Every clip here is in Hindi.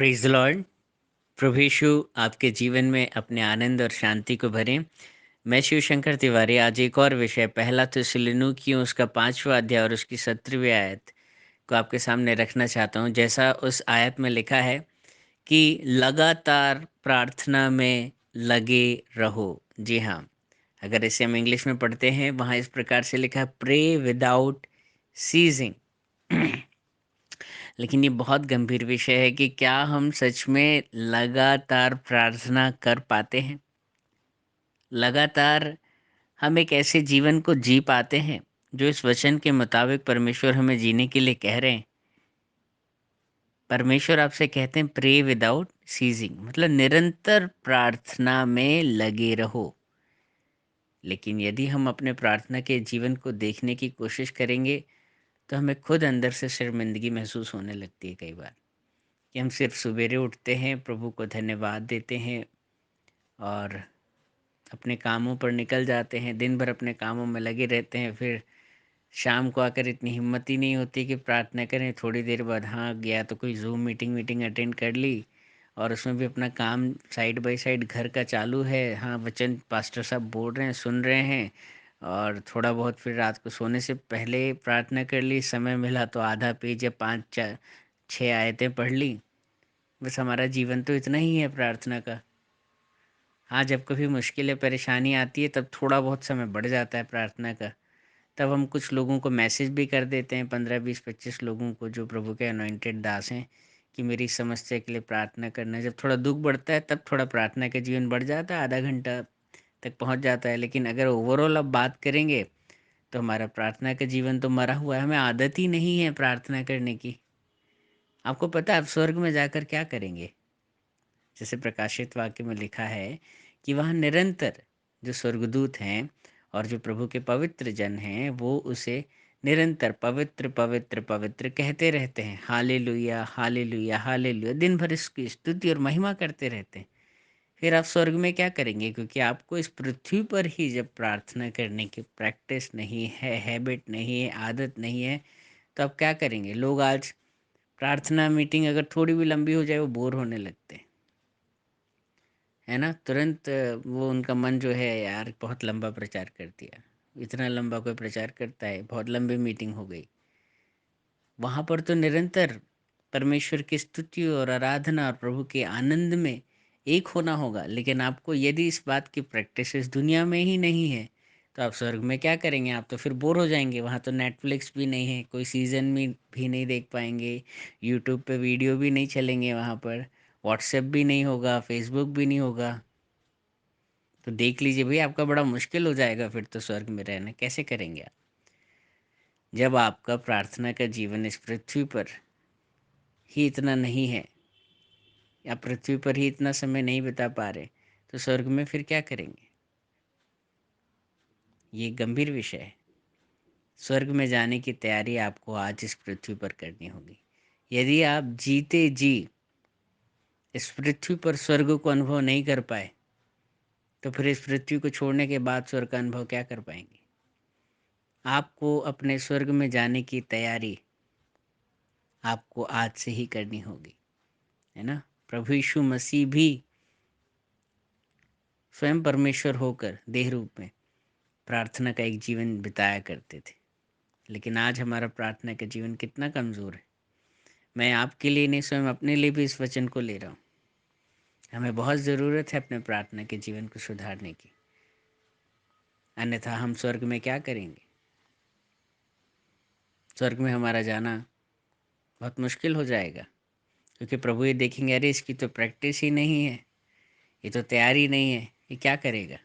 Praise the Lord. प्रभु यीशु आपके जीवन में अपने आनंद और शांति को भरें। मैं शिवशंकर तिवारी आज एक और विषय पहला थिस्सलुनीकियों उसका 5वां अध्याय और उसकी 17वीं आयत को आपके सामने रखना चाहता हूँ। जैसा उस आयत में लिखा है कि लगातार प्रार्थना में लगे रहो। जी हाँ, अगर इसे हम इंग्लिश में पढ़ते हैं वहाँ इस प्रकार से लिखा है, प्रे विदाउट सीजिंग। लेकिन ये बहुत गंभीर विषय है कि क्या हम सच में लगातार प्रार्थना कर पाते हैं? लगातार हम एक ऐसे जीवन को जी पाते हैं जो इस वचन के मुताबिक परमेश्वर हमें जीने के लिए कह रहे हैं। परमेश्वर आपसे कहते हैं प्रे विदाउट सीजिंग, मतलब निरंतर प्रार्थना में लगे रहो। लेकिन यदि हम अपने प्रार्थना के जीवन को देखने की कोशिश करेंगे तो हमें खुद अंदर से शर्मिंदगी महसूस होने लगती है कई बार, कि हम सिर्फ सवेरे उठते हैं, प्रभु को धन्यवाद देते हैं और अपने कामों पर निकल जाते हैं, दिन भर अपने कामों में लगे रहते हैं। फिर शाम को आकर इतनी हिम्मत ही नहीं होती कि प्रार्थना करें। थोड़ी देर बाद हाँ, गया तो कोई ज़ूम मीटिंग मीटिंग अटेंड कर ली और उसमें भी अपना काम साइड बाय साइड घर का चालू है। हाँ, वचन पास्टर साहब बोल रहे हैं, सुन रहे हैं और थोड़ा बहुत फिर रात को सोने से पहले प्रार्थना कर ली। समय मिला तो आधा पेज या 5 4 6 आयतें पढ़ ली। बस हमारा जीवन तो इतना ही है प्रार्थना का। हाँ, जब कभी मुश्किल या परेशानी आती है तब थोड़ा बहुत समय बढ़ जाता है प्रार्थना का। तब हम कुछ लोगों को मैसेज भी कर देते हैं, 15 20 25 लोगों को जो प्रभु के अनॉइंटेड दास हैं, कि मेरी इस समस्या के लिए प्रार्थना करना। जब थोड़ा दुःख बढ़ता है तब थोड़ा प्रार्थना का जीवन बढ़ जाता है, आधा घंटा तक पहुंच जाता है। लेकिन अगर ओवरऑल अब बात करेंगे तो हमारा प्रार्थना का जीवन तो मरा हुआ है, हमें आदत ही नहीं है प्रार्थना करने की। आपको पता है आप स्वर्ग में जाकर क्या करेंगे? जैसे प्रकाशित वाक्य में लिखा है कि वहाँ निरंतर जो स्वर्गदूत हैं और जो प्रभु के पवित्र जन हैं वो उसे निरंतर पवित्र पवित्र पवित्र कहते रहते हैं। हालेलुया हालेलुया हालेलुया, दिन भर इसकी स्तुति और महिमा करते रहते हैं। फिर आप स्वर्ग में क्या करेंगे? क्योंकि आपको इस पृथ्वी पर ही जब प्रार्थना करने की प्रैक्टिस नहीं है, हैबिट नहीं है, आदत नहीं है, तो आप क्या करेंगे? लोग आज प्रार्थना मीटिंग अगर थोड़ी भी लंबी हो जाए वो बोर होने लगते हैं, है ना? तुरंत वो उनका मन जो है, यार बहुत लंबा प्रचार कर दिया, इतना लंबा कोई प्रचार करता है, बहुत लंबी मीटिंग हो गई। वहाँ पर तो निरंतर परमेश्वर की स्तुति और आराधना और प्रभु के आनंद में एक होना होगा। लेकिन आपको यदि इस बात की प्रैक्टिस इस दुनिया में ही नहीं है तो आप स्वर्ग में क्या करेंगे? आप तो फिर बोर हो जाएंगे। वहाँ तो नेटफ्लिक्स भी नहीं है, कोई सीज़न में भी नहीं देख पाएंगे, यूट्यूब पे वीडियो भी नहीं चलेंगे, वहाँ पर व्हाट्सएप भी नहीं होगा, फेसबुक भी नहीं होगा। तो देख लीजिए भाई, आपका बड़ा मुश्किल हो जाएगा फिर तो स्वर्ग में रहना। कैसे करेंगे आप जब आपका प्रार्थना का जीवन इस पृथ्वी पर ही इतना नहीं है, या पृथ्वी पर ही इतना समय नहीं बिता पा रहे, तो स्वर्ग में फिर क्या करेंगे? ये गंभीर विषय है। स्वर्ग में जाने की तैयारी आपको आज इस पृथ्वी पर करनी होगी। यदि आप जीते जी इस पृथ्वी पर स्वर्ग को अनुभव नहीं कर पाए तो फिर इस पृथ्वी को छोड़ने के बाद स्वर्ग का अनुभव क्या कर पाएंगे? आपको अपने स्वर्ग में जाने की तैयारी आपको आज से ही करनी होगी, है ना? प्रभु यीशु मसीह भी स्वयं परमेश्वर होकर देह रूप में प्रार्थना का एक जीवन बिताया करते थे। लेकिन आज हमारा प्रार्थना का जीवन कितना कमज़ोर है। मैं आपके लिए नहीं, स्वयं अपने लिए भी इस वचन को ले रहा हूँ। हमें बहुत ज़रूरत है अपने प्रार्थना के जीवन को सुधारने की, अन्यथा हम स्वर्ग में क्या करेंगे? स्वर्ग में हमारा जाना बहुत मुश्किल हो जाएगा, क्योंकि प्रभु ये देखेंगे, अरे इसकी तो प्रैक्टिस ही नहीं है, ये तो तैयारी नहीं है, ये क्या करेगा?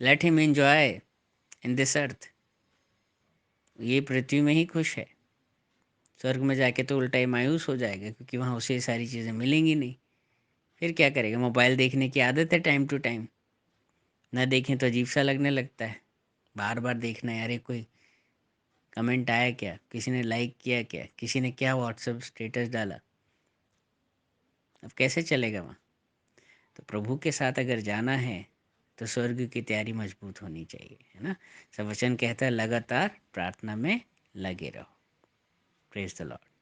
Let him enjoy in this earth. ये पृथ्वी में ही खुश है, स्वर्ग में जाके तो उल्टा ही मायूस हो जाएगा, क्योंकि वहाँ उसे सारी चीज़ें मिलेंगी नहीं। फिर क्या करेगा? मोबाइल देखने की आदत है टाइम टू टाइम, ना देखें तो अजीब सा लगने लगता है, बार बार देखना है। अरे कोई कमेंट आया क्या, किसी ने लाइक किया क्या, किसी ने क्या व्हाट्सएप स्टेटस डाला, अब कैसे चलेगा वहाँ? तो प्रभु के साथ अगर जाना है तो स्वर्ग की तैयारी मजबूत होनी चाहिए, है ना? सब वचन कहता है लगातार प्रार्थना में लगे रहो। Praise the Lord.